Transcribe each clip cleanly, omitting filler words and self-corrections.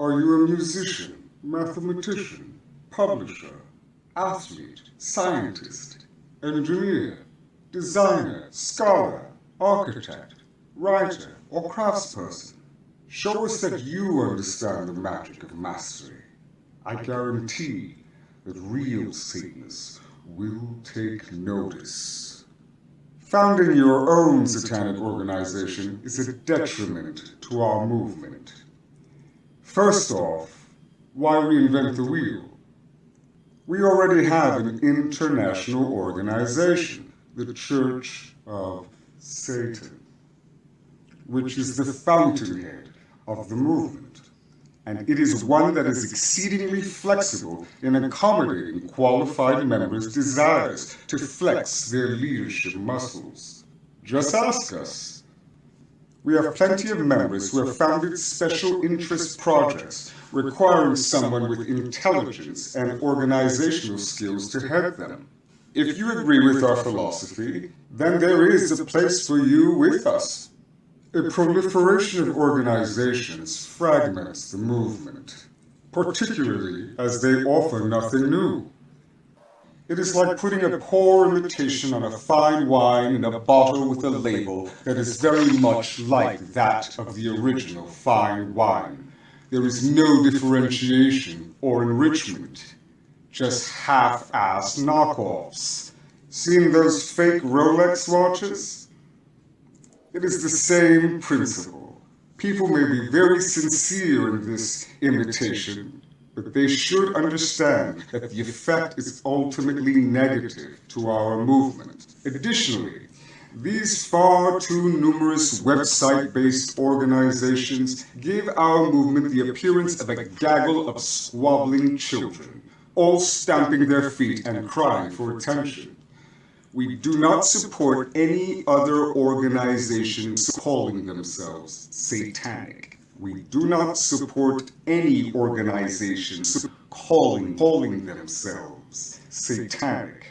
Are you a musician, mathematician, publisher, athlete, scientist, engineer, designer, scholar, architect, writer, or craftsperson? Show us that you understand the magic of mastery. I guarantee that real Satanists will take notice. Founding your own satanic organization is a detriment to our movement. First off, why reinvent the wheel? We already have an international organization, the Church of Satan, which is the fountainhead of the movement, and it is one that is exceedingly flexible in accommodating qualified members' desires to flex their leadership muscles. Just ask us. We have plenty of members who have founded special interest projects requiring someone with intelligence and organizational skills to head them. If you agree with our philosophy, then there is a place for you with us. A proliferation of organizations fragments the movement, particularly as they offer nothing new. It is like putting a poor imitation on a fine wine in a bottle with a label that is very much like that of the original fine wine. There is no differentiation or enrichment, just half-assed knockoffs. Seen those fake Rolex watches? It is the same principle. People may be very sincere in this imitation, but they should understand that the effect is ultimately negative to our movement. Additionally, these far too numerous website-based organizations give our movement the appearance of a gaggle of squabbling children, all stamping their feet and crying for attention. We do not support any other organizations calling themselves satanic. We do not support any organizations calling themselves satanic.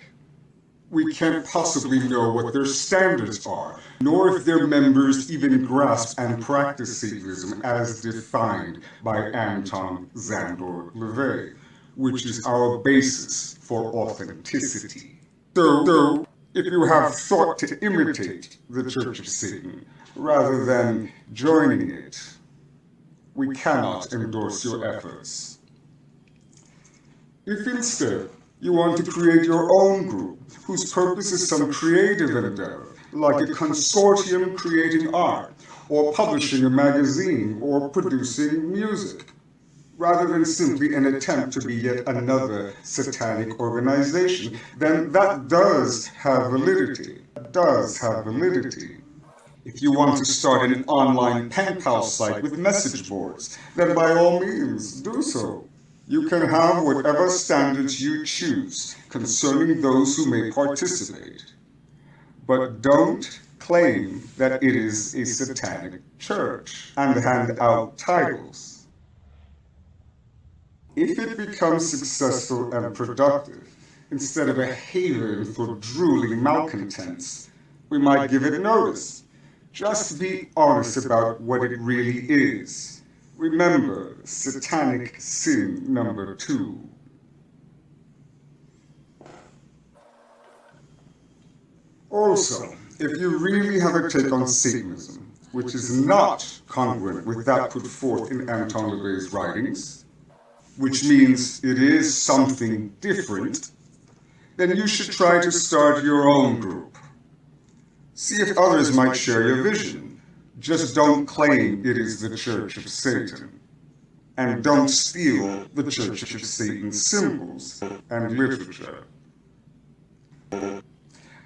We can't possibly know what their standards are, nor if their members even grasp and practice Satanism as defined by Anton Szandor LaVey, which is our basis for authenticity. So, if you have thought to imitate the Church of Satan rather than joining it, we cannot endorse your efforts. If instead you want to create your own group whose purpose is some creative endeavor, like a consortium creating art, or publishing a magazine, or producing music, rather than simply an attempt to be yet another satanic organization, then that does have validity. If you want to start an online pen pal site with message boards, then by all means, do so. You can have whatever standards you choose concerning those who may participate. But don't claim that it is a satanic church and hand out titles. If it becomes successful and productive, instead of a haven for drooling malcontents, we might give it notice. Just be honest about what it really is. Remember, satanic sin number 2. Also, if you really have a take on Satanism, which is not congruent with that put forth in Anton LaVey's writings, which means it is something different, then you should try to start your own group. See if others might share your vision. Just don't claim it is the Church of Satan. And don't steal the Church of Satan's symbols and literature.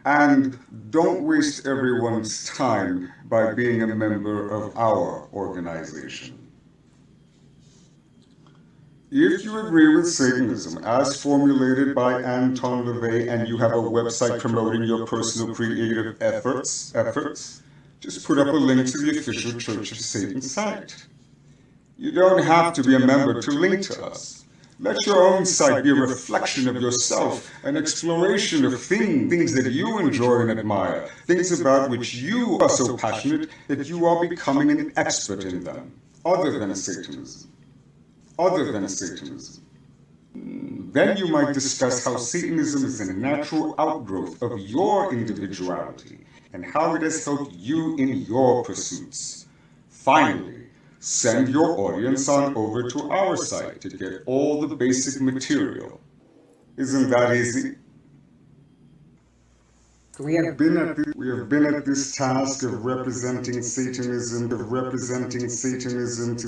And don't waste everyone's time by being a member of our organization. If you agree with Satanism as formulated by Anton LaVey and you have a website promoting your personal creative efforts, just put up a link to the official Church of Satan site. You don't have to be a member to link to us. Let your own site be a reflection of yourself, an exploration of things that you enjoy and admire, things about which you are so passionate that you are becoming an expert in them, other than Satanism. other than Satanism. Then you might discuss how Satanism is a natural outgrowth of your individuality and how it has helped you in your pursuits. Finally, send your audience on over to our site to get all the basic material. Isn't that easy? We have been at this task of representing Satanism to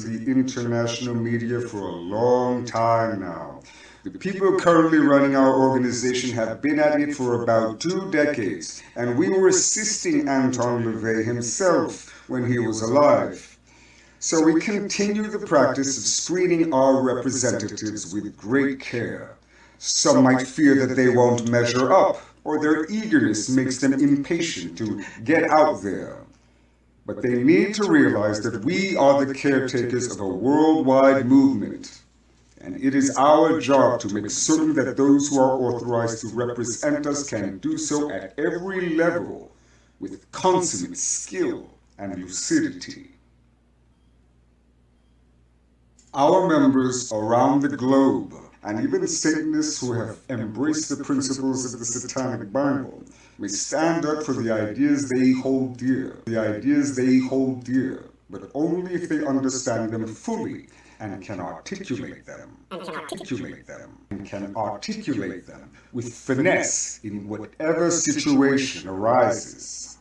the international media for a long time now. The people currently running our organization have been at it for about 2 decades, and we were assisting Anton LaVey himself when he was alive. So we continue the practice of screening our representatives with great care. Some might fear that they won't measure up, or their eagerness makes them impatient to get out there. But they need to realize that we are the caretakers of a worldwide movement, and it is our job to make certain that those who are authorized to represent us can do so at every level with consummate skill and lucidity. Our members around the globe, and even Satanists who have embraced the principles of the Satanic Bible, may stand up for the ideas they hold dear, but only if they understand them fully and can articulate them, with finesse in whatever situation arises.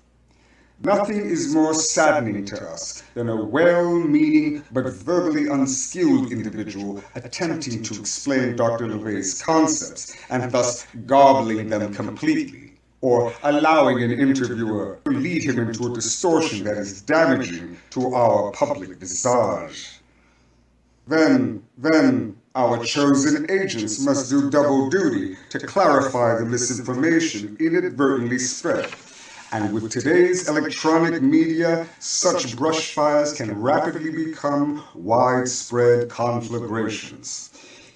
Nothing is more saddening to us than a well-meaning but verbally unskilled individual attempting to explain Dr. LaVey's concepts and thus garbling them completely, or allowing an interviewer to lead him into a distortion that is damaging to our public visage. Then our chosen agents must do double duty to clarify the misinformation inadvertently spread. And with today's electronic media, such brush fires can rapidly become widespread conflagrations.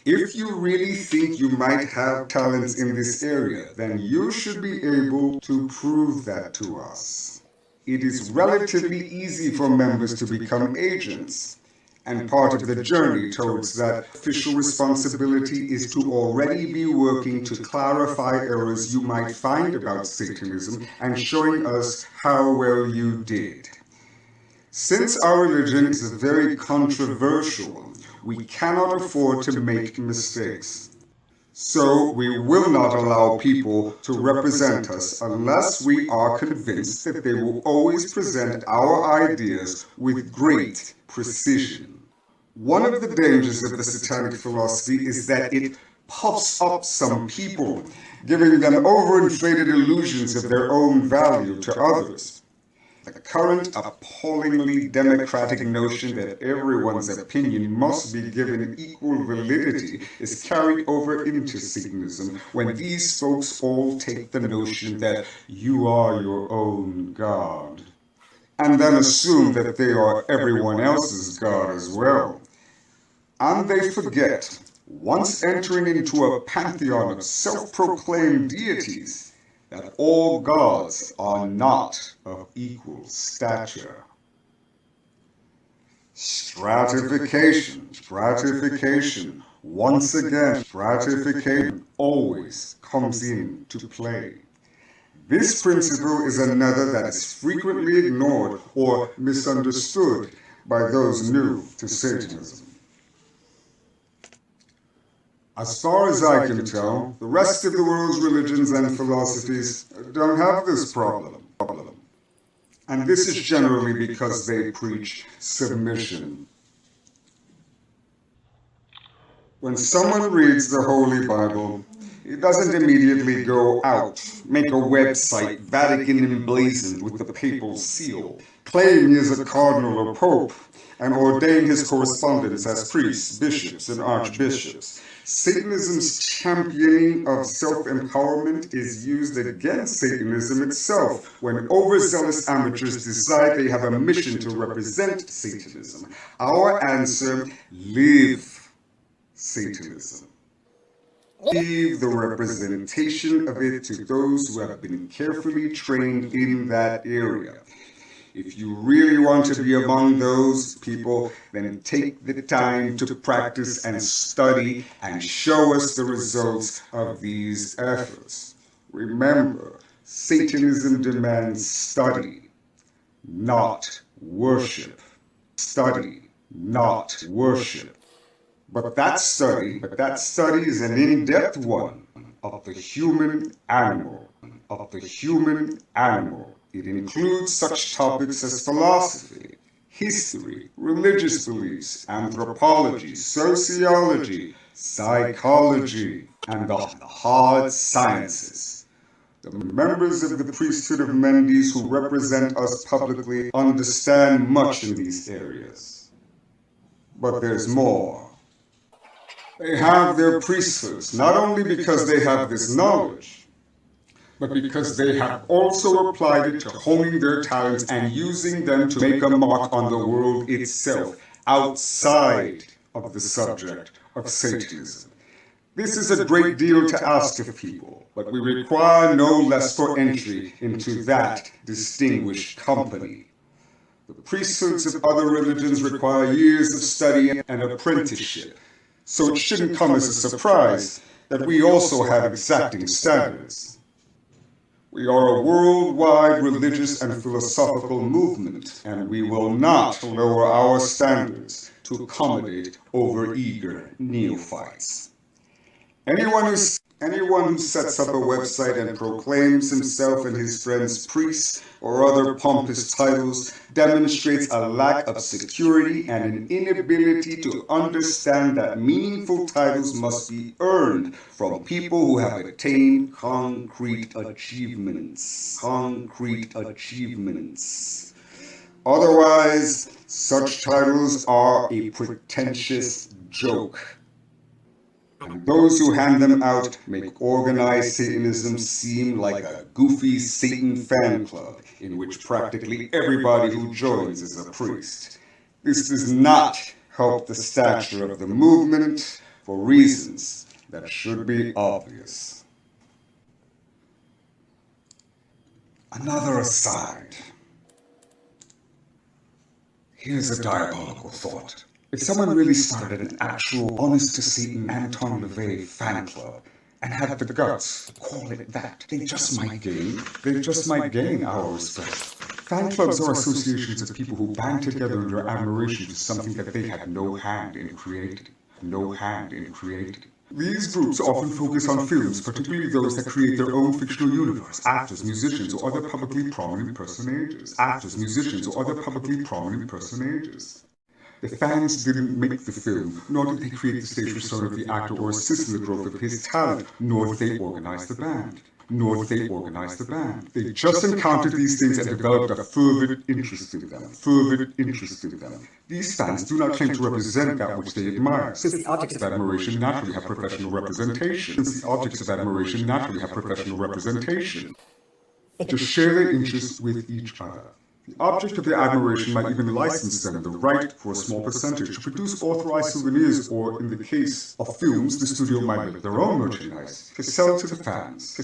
If you really think you might have talents in this area, then you should be able to prove that to us. It is relatively easy for members to become agents, and part of the journey towards that official responsibility is to already be working to clarify errors you might find about Satanism and showing us how well you did. Since our religion is very controversial, we cannot afford to make mistakes. So we will not allow people to represent us unless we are convinced that they will always present our ideas with great precision. One of the dangers of the Satanic philosophy is that it puffs up some people, giving them overinflated illusions of their own value to others. The current appallingly democratic notion that everyone's opinion must be given equal validity is carried over into Satanism when these folks all take the notion that you are your own God, and then assume that they are everyone else's God as well. And they forget, once entering into a pantheon of self-proclaimed deities, that all gods are not of equal stature. Stratification. Once again, stratification always comes into play. This principle is another that is frequently ignored or misunderstood by those new to Satanism. As far as I can tell, the rest of the world's religions and philosophies don't have this problem. And this is generally because they preach submission. When someone reads the Holy Bible, he doesn't immediately go out, make a website Vatican emblazoned with the papal seal, claim he is a cardinal or pope, and ordain his correspondents as priests, bishops, and archbishops. Satanism's championing of self-empowerment is used against Satanism itself when overzealous amateurs decide they have a mission to represent Satanism. Our answer: live Satanism. Leave the representation of it to those who have been carefully trained in that area. If you really want to be among those people, then take the time to practice and study and show us the results of these efforts. Remember, Satanism demands study, not worship. Study, not worship. But that study is an in-depth one of the human animal, It includes such topics as philosophy, history, religious beliefs, anthropology, sociology, psychology, and the hard sciences. The members of the priesthood of Mendes who represent us publicly understand much in these areas. But there's more. They have their priesthoods not only because they have this knowledge, but because they have also applied it to honing their talents and using them to make a mark on the world itself, outside of the subject of Satanism. This is a great deal to ask of people, but we require no less for entry into that distinguished company. The priesthoods of other religions require years of study and apprenticeship, so it shouldn't come as a surprise that we also have exacting standards. We are a worldwide religious and philosophical movement, and we will not lower our standards to accommodate overeager neophytes. Anyone who sets up a website and proclaims himself and his friends priests or other pompous titles demonstrates a lack of security and an inability to understand that meaningful titles must be earned from people who have attained concrete achievements. Otherwise, such titles are a pretentious joke. And those who hand them out make organized Satanism seem like a goofy Satan fan club in which practically everybody who joins is a priest. This does not help the stature of the movement for reasons that should be obvious. Another aside. Here's a diabolical thought. If someone really started an actual honest-to-Satan Anton LaVey fan club and had the guts to call it that, they just might gain our respect. Fan clubs are associations of people who band together in their admiration for something that they had no hand in creating. These groups often focus on films, particularly those that create their own fictional universe, actors, musicians, or other publicly prominent personages. The fans didn't make the film, nor did they create the stage persona of the actor or assist in the growth of his talent, nor did they organize the band. They just encountered these things and developed a fervent interest in them. These fans do not claim to represent that which they admire, since the objects of admiration naturally have professional representation. To share their interests with each other. The object of their admiration might even license them the right for a small percentage to produce authorized souvenirs, or in the case of films, the studio might make their own merchandise to sell to the fans.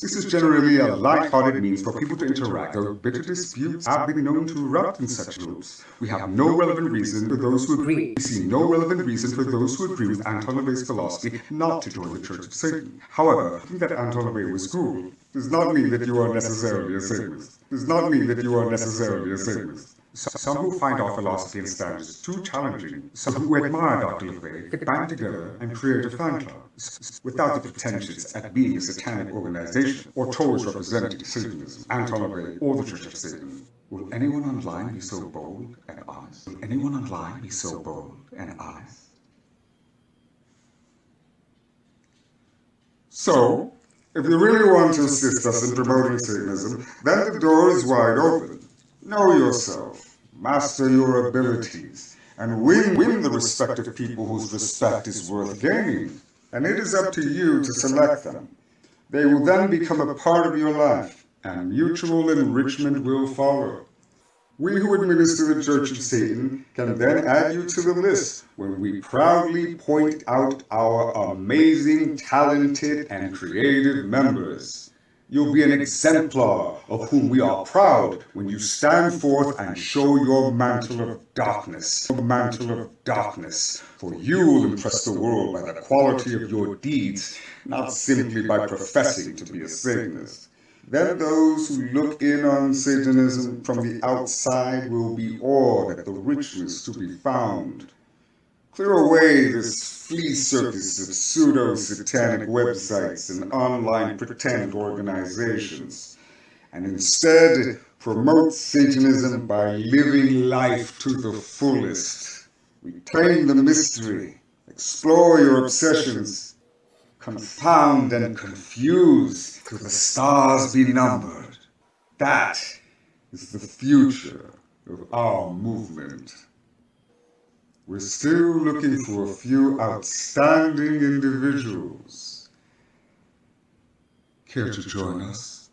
This is generally a light-hearted means for people to interact, though bitter disputes have been known to erupt in such groups. We have no relevant reason for those who agree. We see no relevant reason for those who agree with Anton LaVey's philosophy not to join the Church of Satan. However, that Anton LaVey was cool does not mean that you are necessarily a Satanist. Some who find our philosophy and standards too challenging, some who admire Dr. LaVey, could band together and create a fan club, without the pretensions at being a satanic organization or towards representing Satanism, Anton LaVey, or the Church of Satan. Will anyone online be so bold and honest? So, if you really want to assist us in promoting Satanism, then the door is wide open. Know yourself, master your abilities, and win the respect of people whose respect is worth gaining. And it is up to you to select them. They will then become a part of your life, and mutual enrichment will follow. We who administer the Church of Satan can then add you to the list when we proudly point out our amazing, talented, and creative members. You'll be an exemplar of whom we are proud when you stand forth and show your mantle of darkness. Your mantle of darkness. For you will impress the world by the quality of your deeds, not simply by professing to be a Satanist. Then those who look in on Satanism from the outside will be awed at the richness to be found. Clear away this flea circus of pseudo-satanic websites and online pretend organizations, and instead promote Satanism by living life to the fullest. Reclaim the mystery, explore your obsessions, confound and confuse till the stars be numbered. That is the future of our movement. We're still looking for a few outstanding individuals. Care to join us?